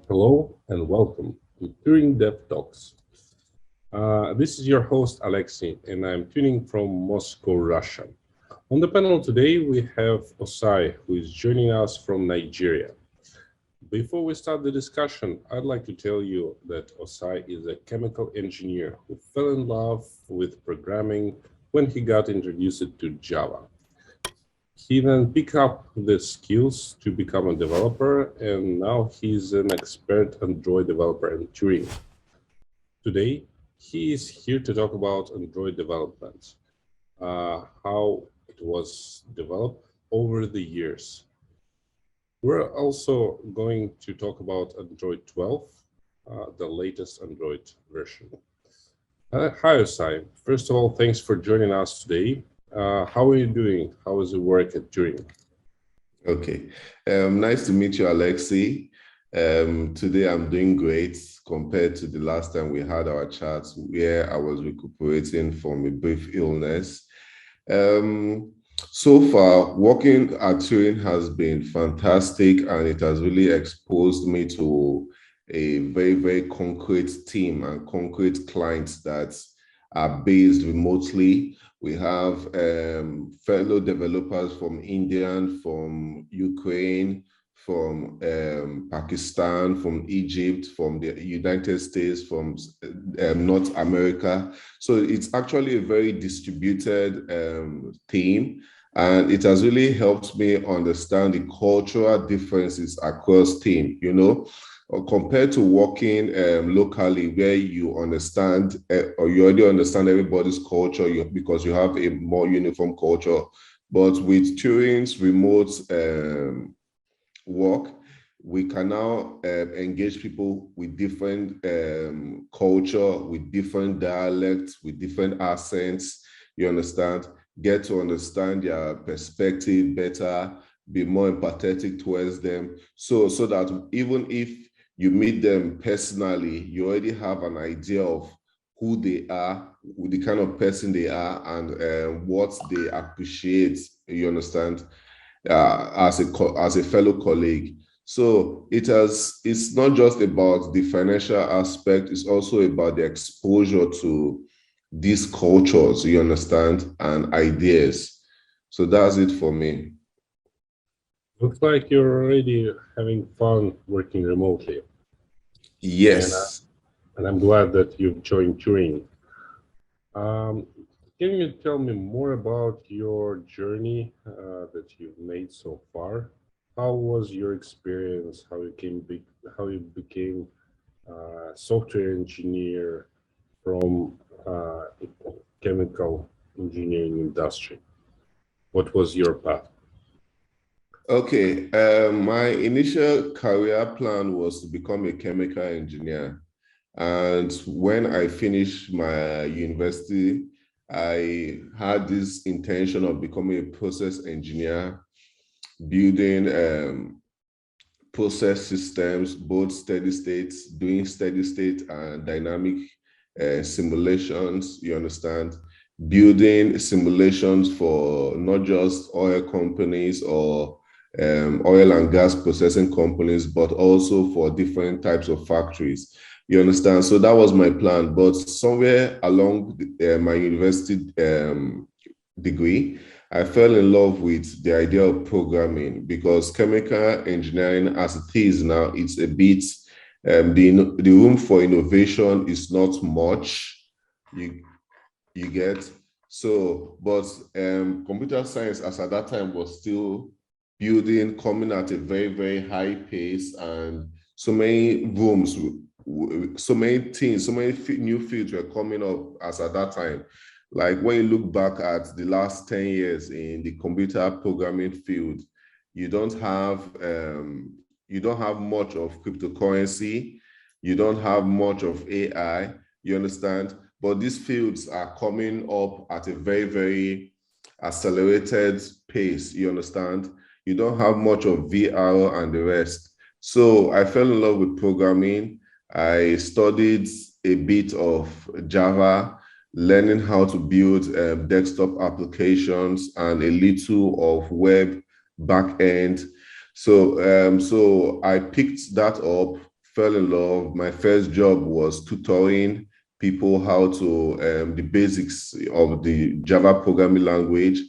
Hello and welcome to Turing Dev Talks. This is your host Alexei, and I'm tuning from Moscow, Russia. On the panel today, we have Osai, who is joining us from Nigeria. Before we start the discussion, I'd like to tell you that Osai is a chemical engineer who fell in love with programming when he got introduced to Java. He then picked up the skills to become a developer, and now he's an expert Android developer in Turing. Today, he is here to talk about Android development, how it was developed over the years. We're also going to talk about Android 12, the latest Android version. Hi, Osai. First of all, thanks for joining us today. How are you doing? How is the work at Turing? Okay. Nice to meet you, Alexei. Today I'm doing great compared to the last time we had our chats where I was recuperating from a brief illness. So far, working at Turing has been fantastic, and it has really exposed me to a very, very concrete team and concrete clients that are based remotely. We have fellow developers from India, from Ukraine, from Pakistan, from Egypt, from the United States, from North America. So it's actually a very distributed team. And it has really helped me understand the cultural differences across team, compared to working locally where you understand or you already understand everybody's culture because you have a more uniform culture. But with Turing's remote work, we can now engage people with different culture, with different dialects, with different accents, you understand? Get to understand their perspective better, be more empathetic towards them, so that even if you meet them personally, you already have an idea of who they are, the kind of person they are, and what they appreciate, you understand, as a fellow colleague. So it's not just about the financial aspect, it's also about the exposure to these cultures, you understand, and ideas. So that's it for me. Looks like you're already having fun working remotely. Yes. And I'm glad that you've joined Turing. Can you tell me more about your journey that you've made so far? How was your experience? How you became a software engineer from chemical engineering industry? What was your path? Okay, my initial career plan was to become a chemical engineer. And when I finished my university, I had this intention of becoming a process engineer, building process systems, both steady states, doing steady state and dynamic simulations, you understand? Building simulations for not just oil companies or oil and gas processing companies, but also for different types of factories. You understand? So that was my plan. But somewhere along my university degree, I fell in love with the idea of programming because chemical engineering, as it is now, it's a bit, the room for innovation is not much. You get? So, but computer science, as at that time, was still building, coming at a very, very high pace, and so many rooms, so many things, so many new fields were coming up as at that time. Like when you look back at the last 10 years in the computer programming field, you don't have much of cryptocurrency, you don't have much of AI, you understand? But these fields are coming up at a very, very accelerated pace, you understand? You don't have much of VR and the rest. So I fell in love with programming. I studied a bit of Java, learning how to build desktop applications and a little of web backend. So I picked that up, fell in love. My first job was tutoring people how to the basics of the Java programming language.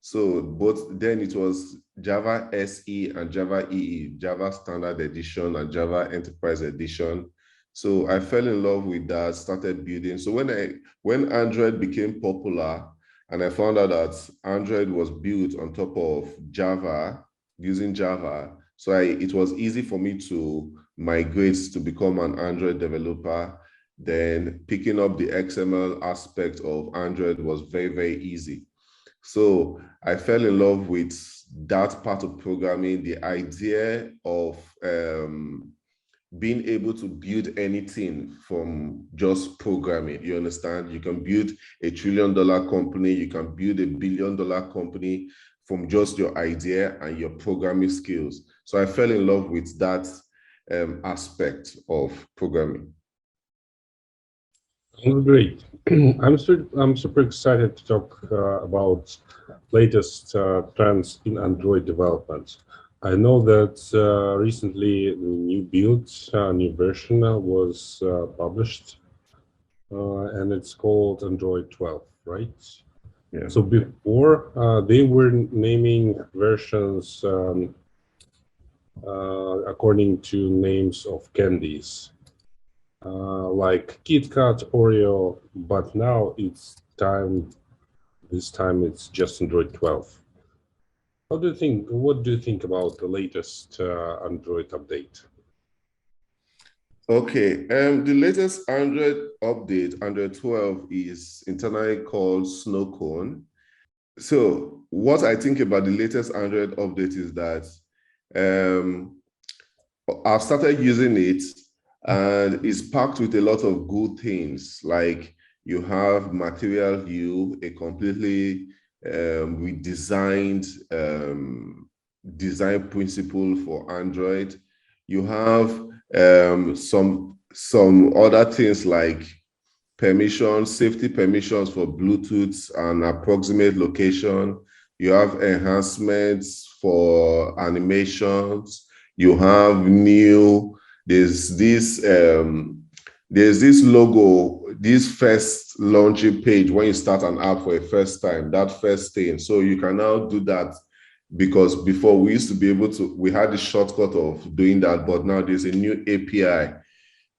So both then it was Java SE and Java EE, Java Standard Edition and Java Enterprise Edition. So I fell in love with that, started building. So when Android became popular, and I found out that Android was built on top of Java, using Java, so it was easy for me to migrate to become an Android developer. Then picking up the XML aspect of Android was very, very easy. So I fell in love with that part of programming, the idea of being able to build anything from just programming. You understand? You can build $1 trillion company, you can build $1 billion company from just your idea and your programming skills. So I fell in love with that aspect of programming. Great. I'm super excited to talk about latest trends in Android development. I know that recently the new build, new version was published, and it's called Android 12, right? Yeah. So before they were naming versions according to names of candies. Like Kit Kat, Oreo, but now this time it's just Android 12. What do you think about the latest Android update? Okay, the latest Android update, Android 12, is internally called Snow Cone. So what I think about the latest Android update is that I've started using it, and it's packed with a lot of good things. Like you have Material View, a completely redesigned design principle for Android. You have some other things like permissions, safety permissions for Bluetooth and approximate location. You have enhancements for animations. You have there's this logo, this first launching page when you start an app for a first time, that first thing. So you can now do that, because before we used to be able to, we had the shortcut of doing that, but now there's a new API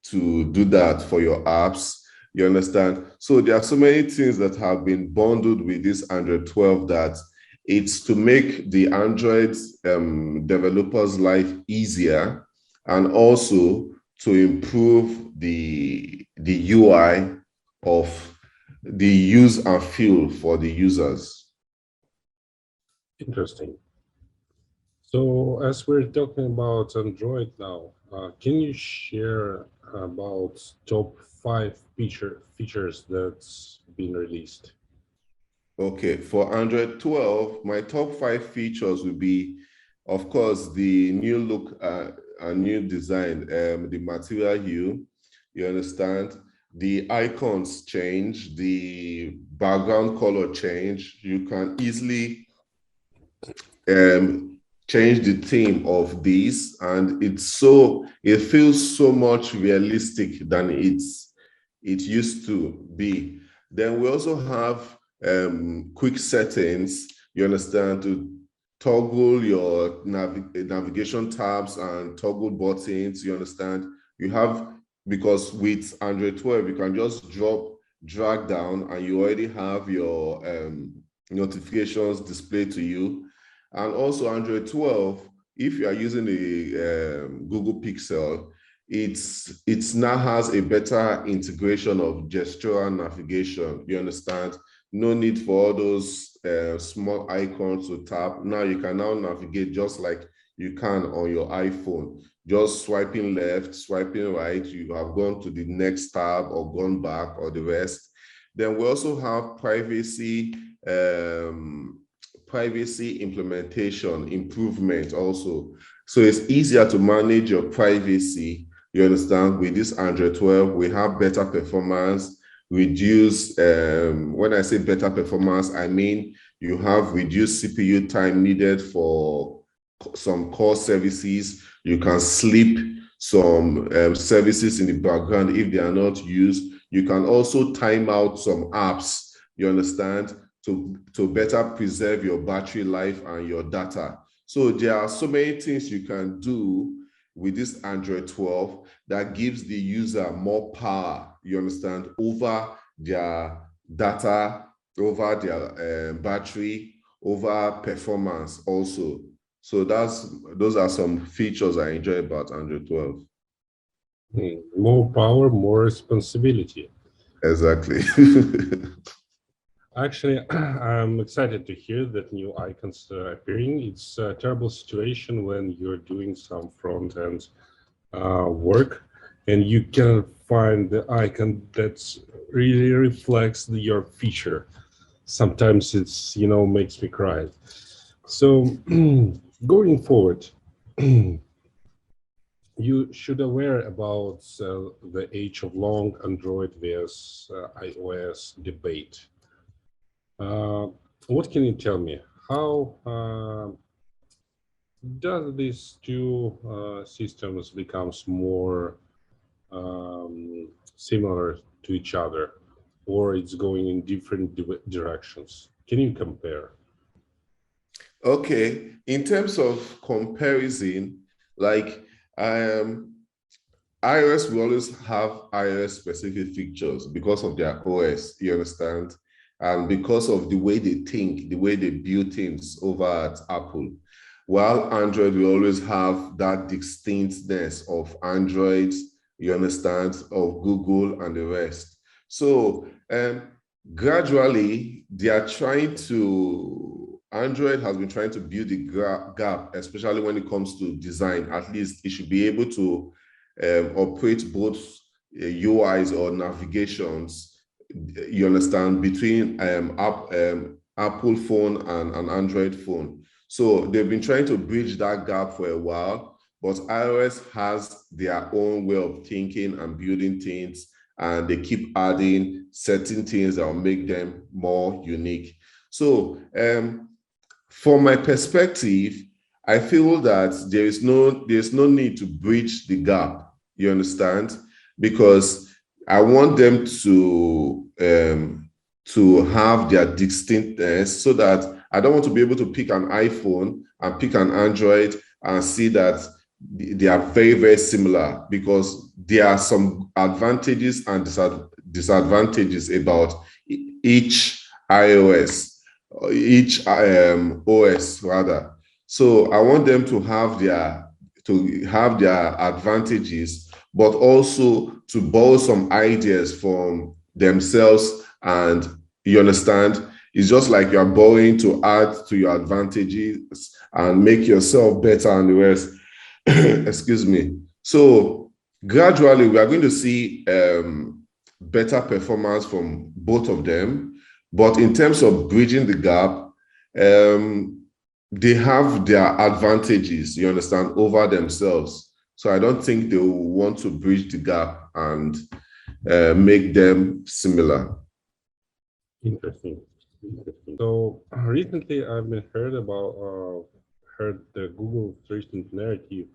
to do that for your apps. You understand? So there are so many things that have been bundled with this Android 12 that it's to make the Android developers' life easier, and also to improve the UI of the use and feel for the users. Interesting. So as we're talking about Android now, can you share about top 5 features that's been released? Okay, for Android 12, my top 5 features will be, of course, the new look and new design, the material hue, you understand? The icons change, the background color change. You can easily change the theme of these, and it feels so much realistic than it used to be. Then we also have quick settings, you understand, to toggle your navigation tabs and toggle buttons, you understand. You have, because with Android 12, you can just drag down, and you already have your notifications displayed to you. And also Android 12, if you are using a Google Pixel, it now has a better integration of gestural navigation, you understand? No need for all those small icons to tap. Now you can now navigate just like you can on your iPhone. Just swiping left, swiping right, you have gone to the next tab or gone back or the rest. Then we also have privacy implementation improvement also. So it's easier to manage your privacy, you understand? With this Android 12, we have better performance, reduce, when I say better performance, I mean you have reduced CPU time needed for some core services. You can sleep some services in the background if they are not used. You can also time out some apps, you understand, to better preserve your battery life and your data. So there are so many things you can do with this Android 12 that gives the user more power, you understand, over their data, over their battery, over performance also. So those are some features I enjoy about Android 12. More power, more responsibility. Exactly. Actually, I'm excited to hear that new icons are appearing. It's a terrible situation when you're doing some front-end work and you cannot find the icon that really reflects your feature. Sometimes it's, makes me cry. So going forward, you should aware about the age of long Android vs iOS debate. What can you tell me? How does these two systems becomes more similar to each other, or it's going in different directions? Can you compare? Okay, in terms of comparison, like iOS will always have iOS specific features because of their OS, you understand? And because of the way they think, the way they build things over at Apple. While Android will always have that distinctness of Android, you understand, of Google and the rest. So gradually, they are trying to, Android has been trying to build the gap, especially when it comes to design. At least it should be able to operate both UIs or navigations, you understand, between Apple phone and an Android phone. So they've been trying to bridge that gap for a while, but iOS has their own way of thinking and building things, and they keep adding certain things that will make them more unique. So from my perspective, I feel that there's no need to bridge the gap, you understand? Because I want them to have their distinctness, so that I don't want to be able to pick an iPhone and pick an Android and see that they are very, very similar, because there are some advantages and disadvantages about each iOS, each OS rather. So I want them to have their advantages, but also to borrow some ideas from themselves. And you understand, it's just like you're borrowing to add to your advantages and make yourself better and the rest. Excuse me. So gradually, we are going to see better performance from both of them. But in terms of bridging the gap, they have their advantages, you understand, over themselves. So I don't think they will want to bridge the gap and make them similar. Interesting. So recently, I've been heard the Google recent narrative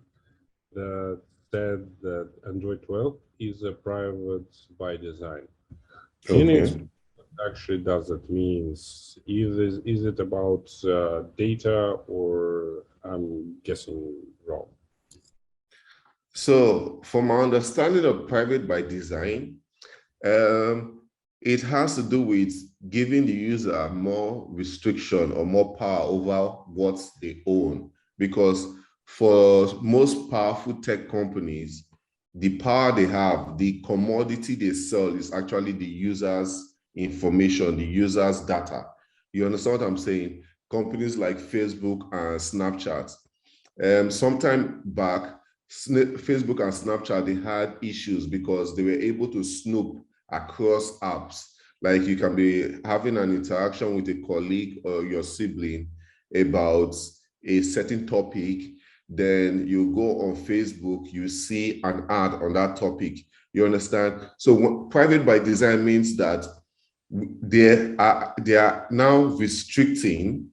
that said that Android 12 is a private by design. Can you explain what actually does that mean? Is it about data, or I'm guessing wrong? So from my understanding of private by design, it has to do with giving the user more restriction or more power over what they own. Because for most powerful tech companies, the power they have, the commodity they sell, is actually the user's information, the user's data. You understand what I'm saying? Companies like Facebook and Snapchat. Sometime back, Facebook and Snapchat, they had issues because they were able to snoop across apps. Like you can be having an interaction with a colleague or your sibling about a certain topic, then you go on Facebook, you see an ad on that topic. You understand? So private by design means that they are now restricting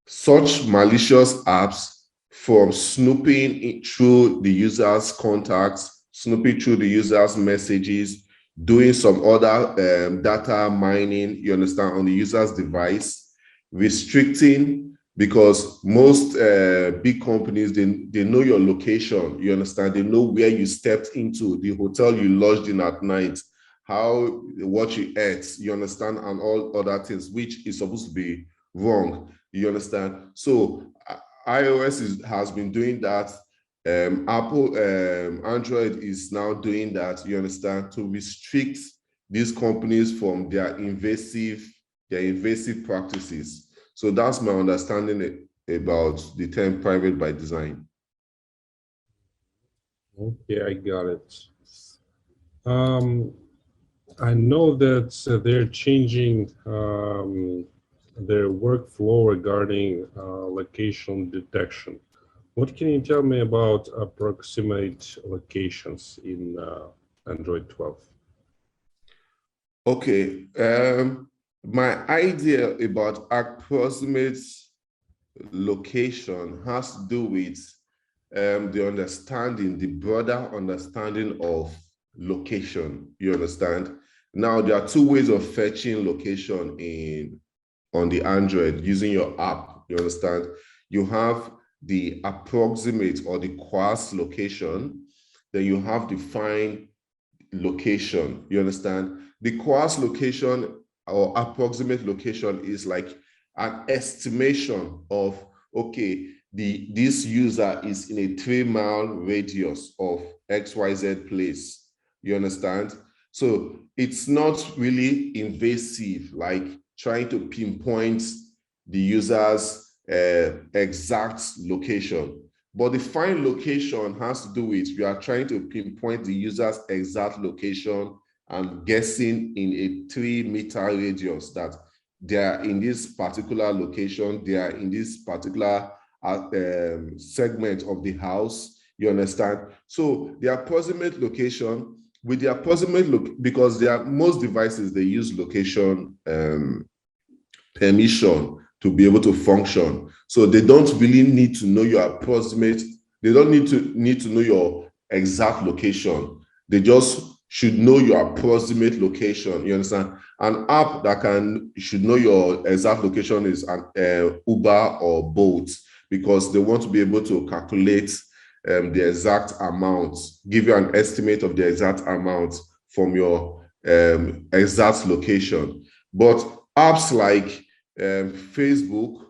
such malicious apps from snooping through the user's contacts, snooping through the user's messages, doing some other data mining, you understand, on the user's device, restricting, because most big companies, they know your location, you understand, they know where you stepped into, the hotel you lodged in at night, what you ate, you understand, and all other things, which is supposed to be wrong, you understand. So iOS has been doing that. Apple, Android is now doing that, you understand, to restrict these companies from their invasive practices. So that's my understanding about the term private by design. Okay, I got it. I know that they're changing their workflow regarding location detection. What can you tell me about approximate locations in Android 12? Okay, my idea about approximate location has to do with the broader understanding of location, you understand? Now, there are two ways of fetching location on the Android using your app, you understand? You have the approximate or the coarse location, then you have the fine location, you understand? The coarse location or approximate location is like an estimation of, okay, this user is in a 3-mile radius of XYZ place, you understand? So it's not really invasive, like trying to pinpoint the user's exact location. But the fine location has to do with you are trying to pinpoint the user's exact location and guessing in a 3-meter radius that they are in this particular location, they are in this particular segment of the house, you understand? So the approximate location, with the approximate because most devices, they use location permission to be able to function. So they don't really need to know your approximate, they don't need to know your exact location. They just should know your approximate location, you understand? An app that should know your exact location is an Uber or Bolt, because they want to be able to calculate the exact amount, give you an estimate of the exact amount from your exact location. But apps like Facebook,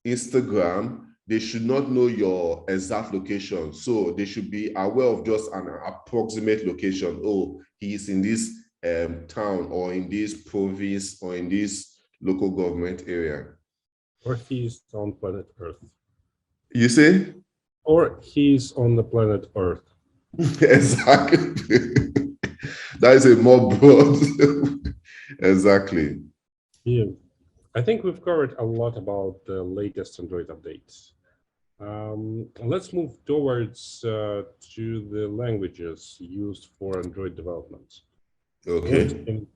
Instagram, they should not know your exact location. So they should be aware of just an approximate location. Oh, he is in this town or in this province or in this local government area. Or he's on planet Earth. You say? Or he's on the planet Earth. Exactly. That is a more broad. Exactly. Yeah. I think we've covered a lot about the latest Android updates. Let's move towards to the languages used for Android development. Okay. Can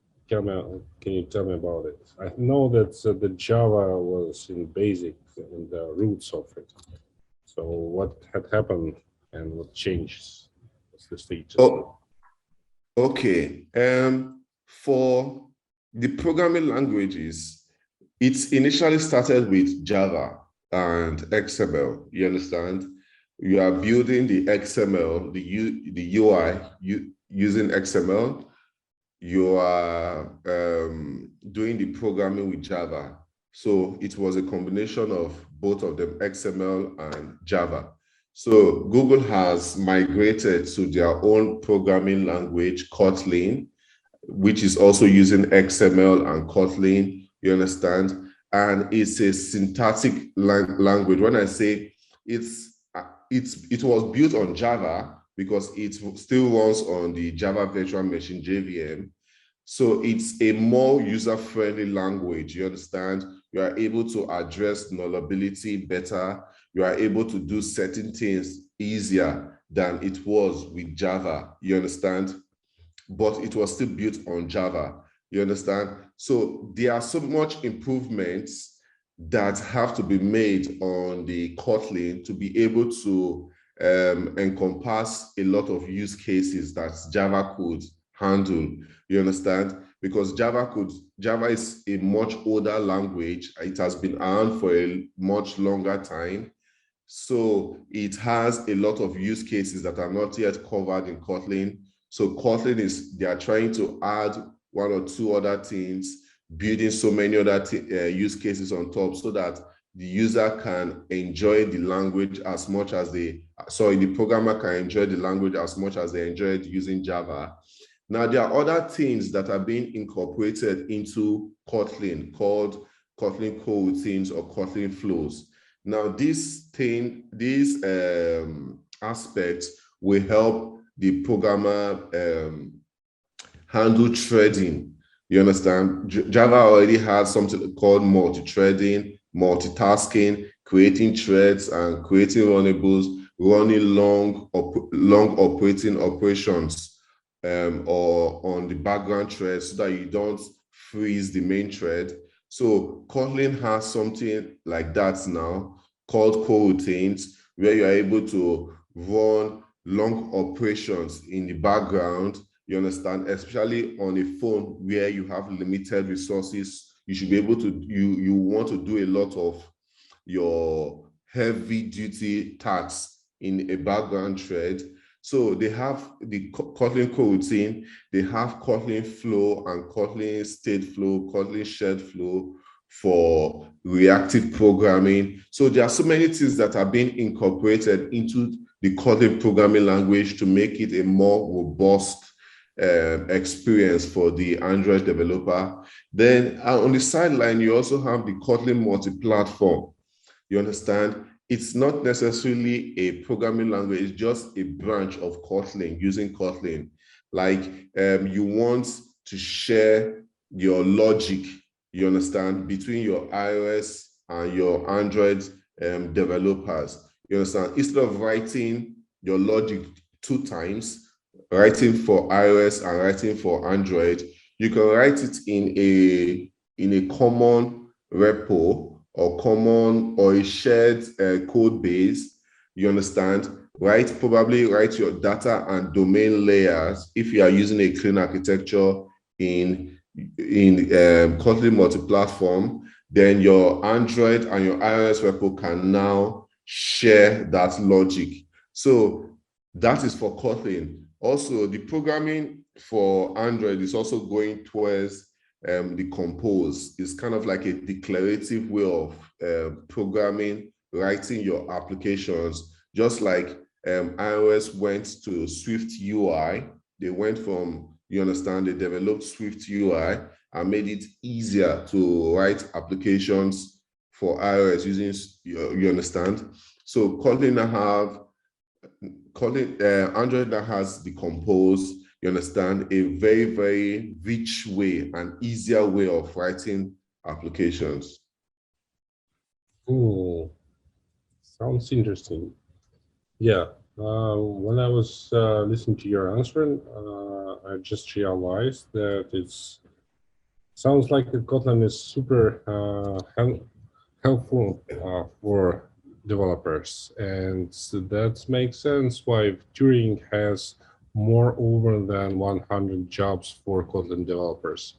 you tell me about it? I know that the Java was in BASIC and the roots of it. So what had happened and what changed? What's the status? Oh, okay. For the programming languages, it initially started with Java and XML. You understand? You are building the XML, the UI using XML. You are doing the programming with Java. So it was a combination of both of them, XML and Java. So Google has migrated to their own programming language, Kotlin, which is also using XML and Kotlin, you understand? And it's a syntactic language. When I say it was built on Java because it still runs on the Java Virtual Machine, JVM. So it's a more user-friendly language, you understand? You are able to address nullability better. You are able to do certain things easier than it was with Java, you understand? But it was still built on Java, you understand? So there are so much improvements that have to be made on the Kotlin to be able to encompass a lot of use cases that Java could handle. You understand? Because Java is a much older language. It has been around for a much longer time. So it has a lot of use cases that are not yet covered in Kotlin. So Kotlin they are trying to add one or two other things, building so many other use cases on top so that the user can enjoy the language as much as the programmer can enjoy the language as much as they enjoyed using Java. Now, there are other things that are being incorporated into Kotlin called Kotlin coroutines or Kotlin flows. Now, these aspects will help the programmer handle threading. You understand? Java already has something called multi-threading, multitasking, creating threads and creating runnables, running long operating operations or on the background thread so that you don't freeze the main thread. So Kotlin has something like that now called coroutines, where you are able to run long operations in the background. You understand, especially on a phone where you have limited resources, you should be able to, you want to do a lot of your heavy duty tasks in a background thread. So they have the Kotlin coroutine, they have Kotlin flow and Kotlin state flow, Kotlin shared flow for reactive programming. So there are so many things that are being incorporated into the Kotlin programming language to make it a more robust experience for the Android developer. Then on the sideline, you also have the Kotlin multi-platform. You understand? It's not necessarily a programming language, it's just a branch of Kotlin, using Kotlin. Like you want to share your logic, you understand, between your iOS and your Android developers. You understand? Instead of writing your logic 2 times, writing for iOS and writing for Android, you can write it in a common repo or a shared code base. You understand? Probably write your data and domain layers if you are using a clean architecture in Kotlin multi-platform. Then your Android and your iOS repo can now share that logic. So that is for Kotlin. Also, the programming for Android is also going towards the compose. It's kind of like a declarative way of programming, writing your applications, just like iOS went to Swift UI. They went from, you understand, they developed Swift UI and made it easier to write applications for iOS using, you understand? So Android now has the compose, you understand, a very, very rich way, an easier way of writing applications. Oh, sounds interesting. Yeah, when I was listening to your answer, I just realized that sounds like the Kotlin is super helpful for developers, and so that makes sense why Turing has more over than 100 jobs for Kotlin developers.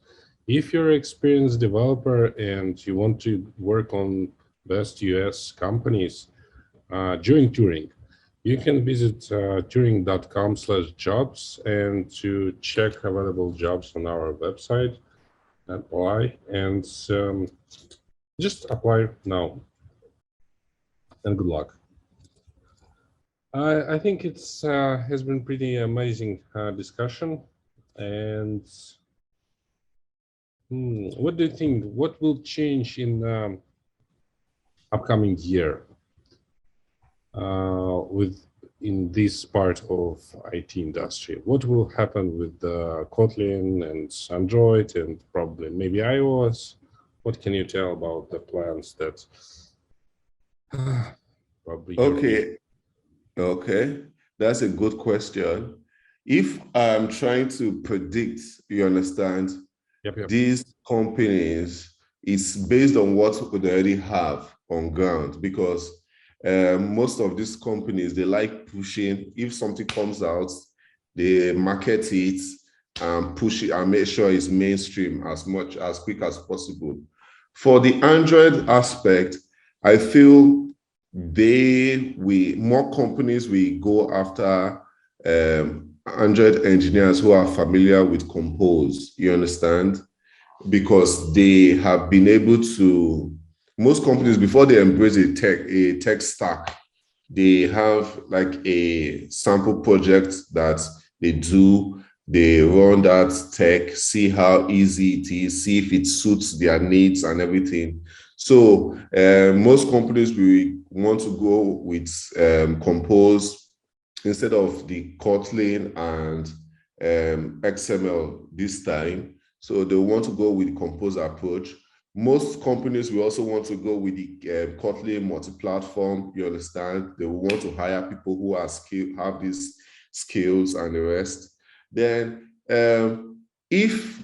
If you're an experienced developer and you want to work on best US companies, join Turing. You can visit turing.com/jobs and to check available jobs on our website and apply, and just apply now. And good luck. I think it's has been pretty amazing discussion. And what do you think? What will change in upcoming year in this part of IT industry? What will happen with Kotlin and Android and probably maybe iOS? What can you tell about the plans that probably? Okay, that's a good question. If I'm trying to predict, you understand, Yep. these companies, it's based on what we already have on ground, because most of these companies, they like pushing. If something comes out, they market it and push it and make sure it's mainstream as quick as possible. For the Android aspect, I feel more companies will go after Android engineers who are familiar with Compose, you understand? Because they have been able to, most companies, before they embrace a tech stack, they have like a sample project that they do. They run that tech, see how easy it is, see if it suits their needs and everything. So most companies will want to go with Compose instead of the Kotlin and XML this time. So they want to go with the Compose approach. Most companies will also want to go with the Kotlin multi-platform. You understand? They will want to hire people who are have these skills and the rest. Then, if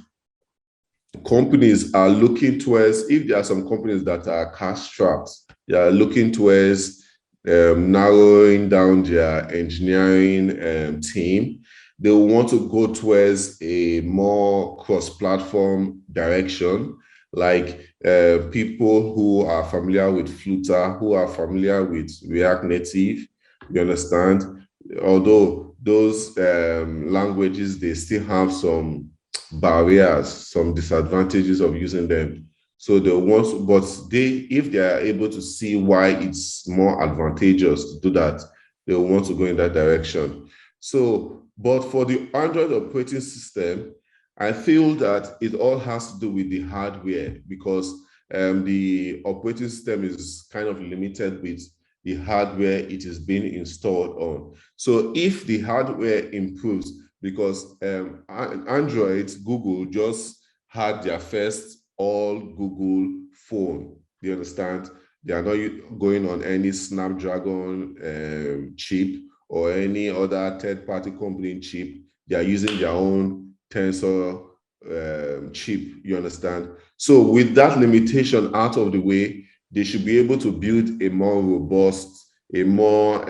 companies are looking towards, if there are some companies that are cash strapped, they are looking towards narrowing down their engineering team, they will want to go towards a more cross-platform direction, like people who are familiar with Flutter, who are familiar with React Native, you understand? Although those languages, they still have some barriers, some disadvantages of using them. So they want, but if they are able to see why it's more advantageous to do that, they want to go in that direction. So, but for the Android operating system, I feel that it all has to do with the hardware, because the operating system is kind of limited with the hardware it is being installed on. So if the hardware improves, because Android, Google just had their first all Google phone, you understand? They are not going on any Snapdragon chip or any other third-party company chip. They are using their own Tensor chip, you understand? So with that limitation out of the way, they should be able to build a more robust, a more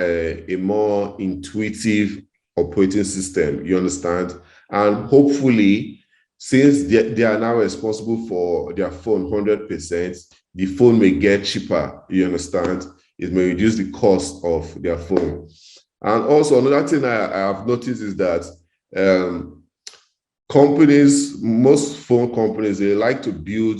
intuitive operating system, you understand? And hopefully, since they are now responsible for their phone 100%, the phone may get cheaper, you understand? It may reduce the cost of their phone. And also another thing I have noticed is that most phone companies, they like to build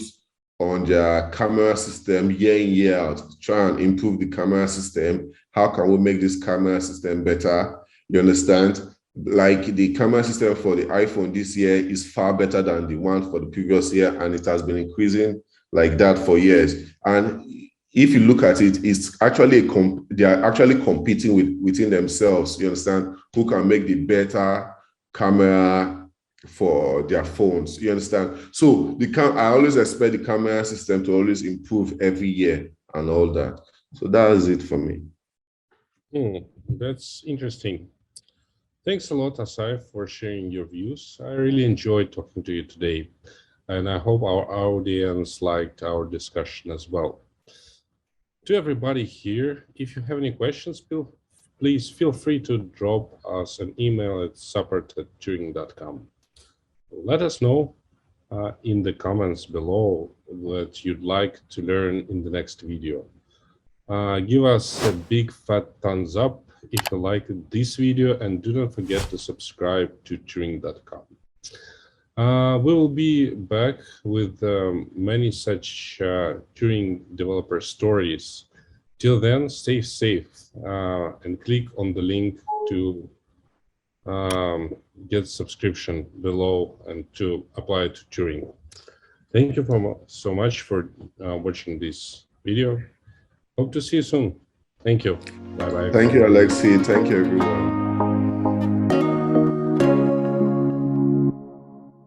on their camera system year in, year out, to try and improve the camera system. How can we make this camera system better? You understand? Like the camera system for the iPhone this year is far better than the one for the previous year, and it has been increasing like that for years. And if you look at it, it's actually they are actually competing within themselves. You understand? Who can make the better camera for their phones, you understand? So I always expect the camera system to always improve every year and all that. So that is it for me. That's interesting. Thanks a lot, Asai, for sharing your views. I really enjoyed talking to you today, and I hope our audience liked our discussion as well. To everybody here, if you have any questions, please feel free to drop us an email at support@turing.com. Let us know in the comments below what you'd like to learn in the next video. Give us a big fat thumbs up if you liked this video, and do not forget to subscribe to Turing.com. We will be back with many such Turing developer stories. Till then, stay safe and click on the link to get subscription below and to apply to Turing. Thank you so much for watching this video. Hope to see you soon. Thank you. Bye-bye. Thank you, Alexei. Thank you, everyone.